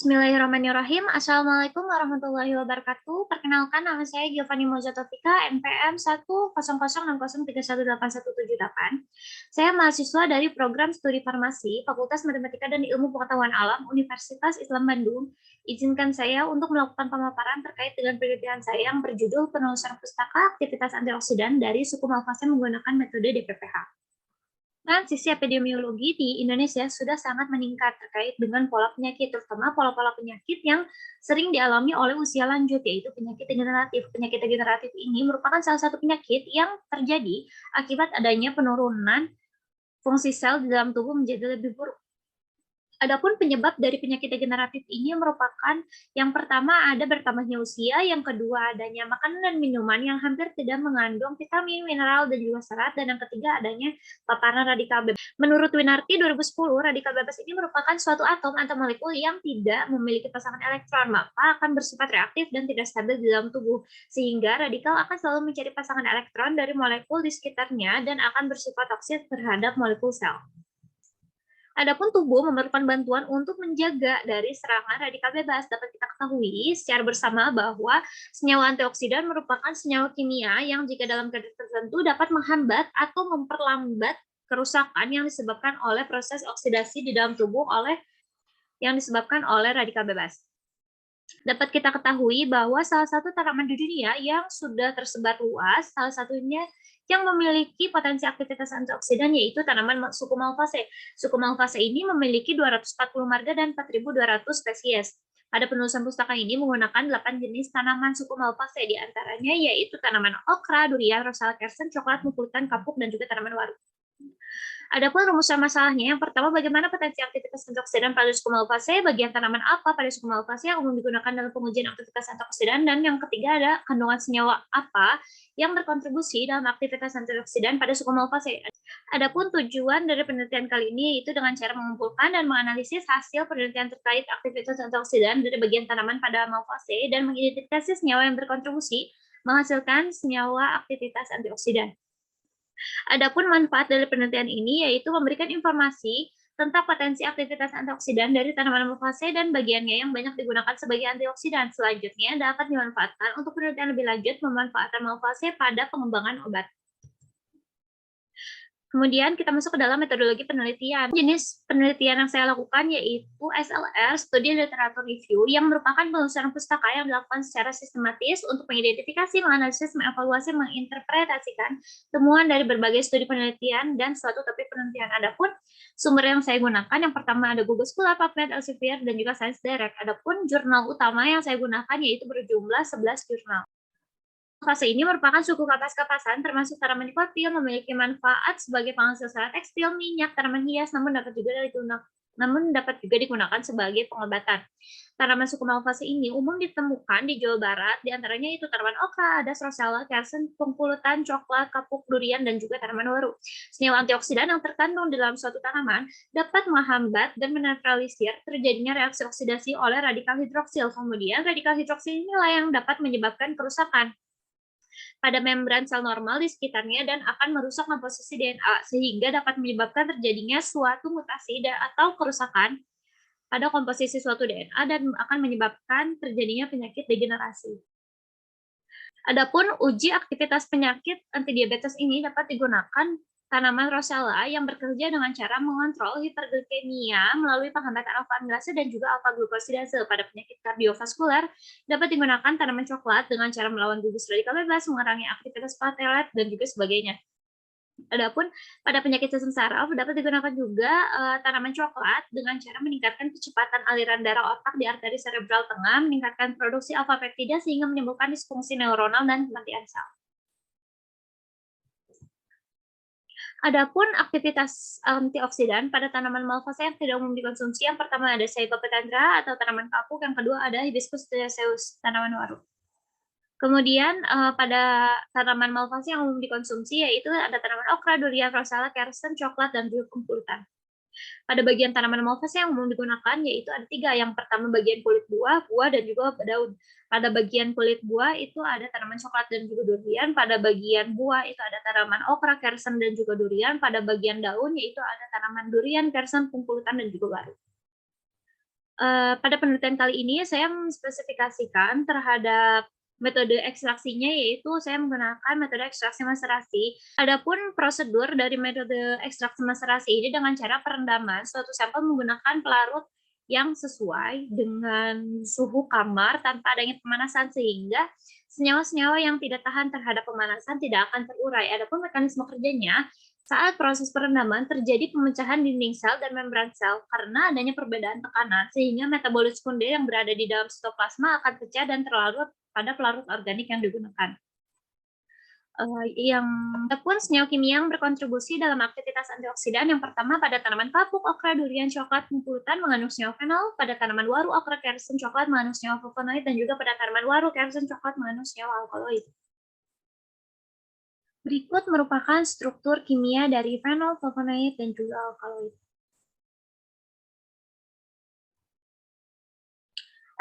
Bismillahirrahmanirrahim. Assalamualaikum warahmatullahi wabarakatuh. Perkenalkan, nama saya Giovanni Mojatofika, NPM 10006318178. Saya mahasiswa dari program studi farmasi, Fakultas Matematika dan Ilmu Pengetahuan Alam, Universitas Islam Bandung. Izinkan saya untuk melakukan pemaparan terkait dengan penelitian saya yang berjudul penelusuran pustaka aktivitas antioksidan dari suku Malvaceae menggunakan metode DPPH. Transisi epidemiologi di Indonesia sudah sangat meningkat terkait dengan pola penyakit, terutama pola-pola penyakit yang sering dialami oleh usia lanjut, yaitu penyakit degeneratif. Penyakit degeneratif ini merupakan salah satu penyakit yang terjadi akibat adanya penurunan fungsi sel di dalam tubuh menjadi lebih buruk. Adapun penyebab dari penyakit degeneratif ini merupakan yang pertama ada bertambahnya usia, yang kedua adanya makanan dan minuman yang hampir tidak mengandung vitamin, mineral, dan juga serat, dan yang ketiga adanya paparan radikal bebas. Menurut Winarti 2010, radikal bebas ini merupakan suatu atom atau molekul yang tidak memiliki pasangan elektron, maka akan bersifat reaktif dan tidak stabil di dalam tubuh, sehingga radikal akan selalu mencari pasangan elektron dari molekul di sekitarnya dan akan bersifat toksik terhadap molekul sel. Adapun tubuh memerlukan bantuan untuk menjaga dari serangan radikal bebas. Dapat kita ketahui secara bersama bahwa senyawa antioksidan merupakan senyawa kimia yang jika dalam kadar tertentu dapat menghambat atau memperlambat kerusakan yang disebabkan oleh proses oksidasi di dalam tubuh yang disebabkan oleh radikal bebas. Dapat kita ketahui bahwa salah satu tanaman di dunia yang sudah tersebar luas, salah satunya yang memiliki potensi aktivitas antioksidan yaitu tanaman suku Malvaceae. Suku Malvaceae ini memiliki 240 marga dan 4.200 spesies. Pada penelusuran pustaka ini menggunakan 8 jenis tanaman suku Malvaceae, di antaranya yaitu tanaman okra, durian, rosella kersen, coklat, mukultan, kapuk, dan juga tanaman waru. Adapun rumusan masalahnya, yang pertama bagaimana potensi aktivitas antioksidan pada suku Malvaceae, bagian tanaman apa pada suku Malvaceae yang umum digunakan dalam pengujian aktivitas antioksidan, dan yang ketiga ada kandungan senyawa apa yang berkontribusi dalam aktivitas antioksidan pada suku Malvaceae. Adapun tujuan dari penelitian kali ini yaitu dengan cara mengumpulkan dan menganalisis hasil penelitian terkait aktivitas antioksidan dari bagian tanaman pada Malvaceae dan mengidentifikasi senyawa yang berkontribusi menghasilkan senyawa aktivitas antioksidan. Adapun manfaat dari penelitian ini yaitu memberikan informasi tentang potensi aktivitas antioksidan dari tanaman Malvaceae dan bagiannya yang banyak digunakan sebagai antioksidan. Selanjutnya dapat dimanfaatkan untuk penelitian lebih lanjut memanfaatkan Malvaceae pada pengembangan obat. Kemudian kita masuk ke dalam metodologi penelitian. Jenis penelitian yang saya lakukan yaitu SLR, Studi Literatur Review, yang merupakan penelusuran pustaka yang dilakukan secara sistematis untuk mengidentifikasi, menganalisis, mengevaluasi, menginterpretasikan temuan dari berbagai studi penelitian dan suatu topik penelitian. Adapun sumber yang saya gunakan, yang pertama ada Google Scholar, PubMed, Elsevier, dan juga Science Direct. Adapun jurnal utama yang saya gunakan yaitu berjumlah 11 jurnal. Fase ini merupakan suku kapas-kapasan termasuk tanaman nikotin, memiliki manfaat sebagai penghasil serat tekstil, minyak, tanaman hias, namun dapat juga digunakan sebagai pengobatan. Tanaman suku Malvaceae ini umum ditemukan di Jawa Barat, diantaranya itu tanaman okra, adas, rosella, kersen, pengpulutan, coklat, kapuk, durian, dan juga tanaman waru. Senyawa antioksidan yang terkandung di dalam suatu tanaman dapat menghambat dan menetralisir terjadinya reaksi oksidasi oleh radikal hidroksil. Kemudian radikal hidroksil inilah yang dapat menyebabkan kerusakan pada membran sel normal di sekitarnya dan akan merusak komposisi DNA sehingga dapat menyebabkan terjadinya suatu mutasi atau kerusakan pada komposisi suatu DNA dan akan menyebabkan terjadinya penyakit degenerasi. Adapun uji aktivitas penyakit antidiabetes ini dapat digunakan tanaman rosella yang bekerja dengan cara mengontrol hiperglikemia melalui penghambatan alfa amilase dan juga alfa glukosidase. Pada penyakit kardiovaskular dapat digunakan tanaman coklat dengan cara melawan gugus radikal bebas, mengurangi aktivitas platelet, dan juga sebagainya. Adapun pada penyakit sistem saraf dapat digunakan juga tanaman coklat dengan cara meningkatkan kecepatan aliran darah otak di arteri serebral tengah, meningkatkan produksi alfa peptida sehingga menimbulkan disfungsi neuronal dan kematian sel. Adapun aktivitas antioksidan pada tanaman Malvaceae yang tidak umum dikonsumsi, yang pertama ada Cyaipopetandra atau tanaman kapuk, yang kedua ada Hibiscus teresius, tanaman waru. Kemudian pada tanaman Malvaceae yang umum dikonsumsi yaitu ada tanaman okra, durian, rosella, kersen, coklat, dan juga pengpulutan. Pada bagian tanaman Malvaceae yang umum digunakan yaitu ada 3. Yang pertama bagian kulit buah, dan juga daun. Pada bagian kulit buah itu ada tanaman coklat dan juga durian. Pada bagian buah itu ada tanaman okra, kersen, dan juga durian. Pada bagian daun yaitu ada tanaman durian, kersen, pengpulutan, dan juga waru. Pada penelitian kali ini saya menspesifikasikan terhadap metode ekstraksinya, yaitu saya menggunakan metode ekstraksi maserasi. Adapun prosedur dari metode ekstraksi maserasi ini dengan cara perendaman suatu sampel menggunakan pelarut yang sesuai dengan suhu kamar tanpa adanya pemanasan, sehingga senyawa-senyawa yang tidak tahan terhadap pemanasan tidak akan terurai. Adapun mekanisme kerjanya, saat proses perendaman terjadi pemecahan dinding sel dan membran sel karena adanya perbedaan tekanan, sehingga metabolit sekunder yang berada di dalam sitoplasma akan pecah dan terlarut pada pelarut organik yang digunakan. Yang Adapun senyawa kimia yang berkontribusi dalam aktivitas antioksidan, yang pertama pada tanaman kapuk, okra, durian, coklat, pumputan mengandung senyawa fenol, pada tanaman waru, okra, kersen, coklat mengandung senyawa flavonoid, dan juga pada tanaman waru, kersen, coklat mengandung senyawa alkaloid. Berikut merupakan struktur kimia dari fenol, flavonoid, dan juga alkaloid.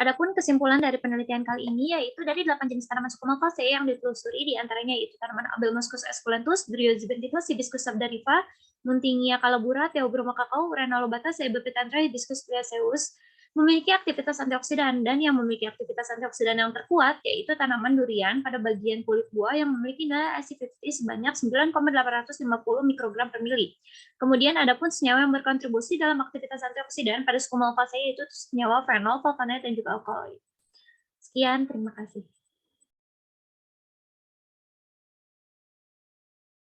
Adapun kesimpulan dari penelitian kali ini yaitu dari 8 jenis tanaman sukumalvaceae yang ditelusuri, di antaranya yaitu tanaman Abelmuscus esculentus, Dryosbenthicus, Hibiscus sabdarifa, Muntingia calabura, Theobroma cacao, Rhinolobata, Sebapetantra, Hibiscus pliaceus, memiliki aktivitas antioksidan, dan yang memiliki aktivitas antioksidan yang terkuat yaitu tanaman durian pada bagian kulit buah yang memiliki nilai acidity sebanyak 9,850 mikrogram per mili. Kemudian ada pun senyawa yang berkontribusi dalam aktivitas antioksidan pada suku malvaceae, yaitu senyawa fenol, flavonoid, dan juga alkaloid. Sekian, terima kasih.